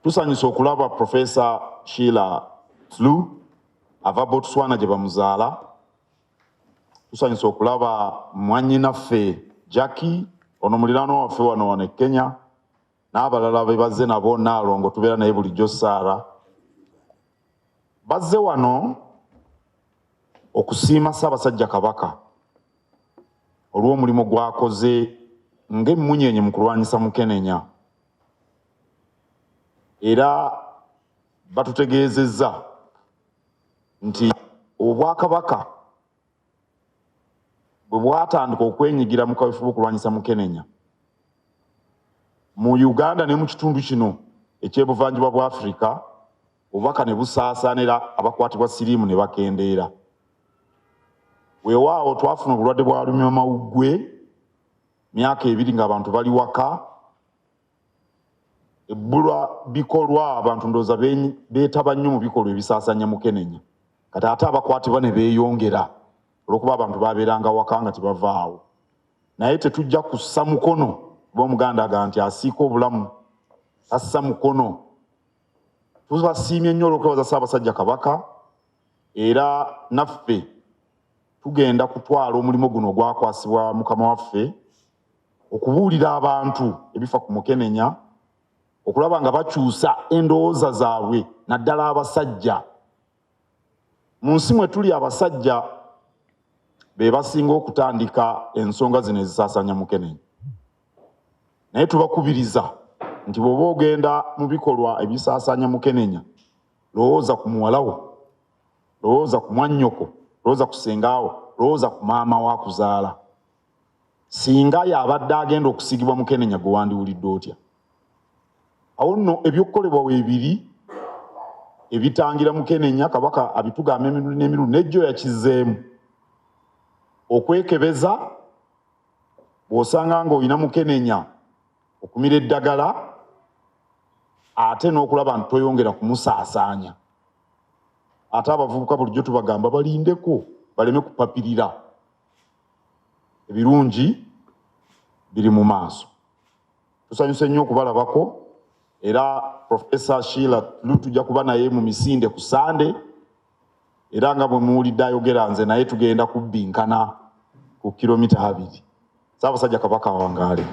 Tusanyusa okulaba Professor Sheila Flu ava Botswana gye bamuzaala. Tusanyusa okulaba mwannyinaffe Jackie ono muliraano waffe wano Kenya n'abalala be bazze nabo Naalongo tubeera naye bulijjo Saara. Bazze wano okusiima Ssaabasajja Kabaka olw'omulimu gwakoze ng'emmunyeenye mu kulwanyisa Mukeneya. Era batutegeezezza nti Obwakabaka bwe bwatandika okwenyigira mu kaweefube okulwanyisa Mukeneya mu Uganda ne mu kitundu kino eky'ebuvanjuba bwa Afrika, obubaka ne busaasaanira abakwatibwa siriimu ne bakendeera. Weewaawo twafuna obulwadde bwa lumiimamawuggwe myaka 2 ng'abantu bali waka, ebbula bikolwa abantu ndowooza beetaba nnyo mu bikolwa ebisaasaanya Mukeneya. Kati ate abakwatibwa ne beeyongera olw'okuba abantu babeeranga waka nga tebavaawo. Naye tetujja kussa mukono b'Omuganda aga nti asiika obulamu assa mukono. Tubasiimye nnyo olw'okwebaza Ssaabasajja Kabaka, era naffe tugenda kutwala omulimu guno ogwakwasibwa Mukama waffe okubuulira abantu ebifa ku Mukeneya, okulaba nga bakyusa endowooza zaabwe naddala abasajja. Mu nsi mwe tuli abasajja be basinga okutandika ensonga zino ezisaasaanya Mukeneya. Naye tubakubiriza nti bw'oba ogenda mu bikolwa ebisaasaanya Mukeneya, lowooza ku muwalawo, lowooza ku mwannyoko, lowooza ku sengaawo, lowooza ku maama wa kuzaala. Singa y'abadde agenda okusigibwa Mukeneya gwe wandiwulidde otya? Awo nno ebyokkolebwa weebiri ebitangira Mukeneya, Kabaka abitugamba emirundi n'emirundi n'ejjo yakizzeemu. Okwekebeza bw'osanga ng'olina Mukeneya okumira eddagala, ate n'okulaba nti toyongera kumusaasaanya. Ate abavubuka bulijjo tubagamba balindeko baleme kupapirira. Ebirungi biri mu maaso. Tusanyuse nnyo okubalabako, era Professor Sheila Flu tujja kuba naye mu misinde ku Sande, era nga bwe muwulidde ayogera nze naye tugenda kubbinkana ku kilomita 2. Ssaabasajja Kabaka wangaale.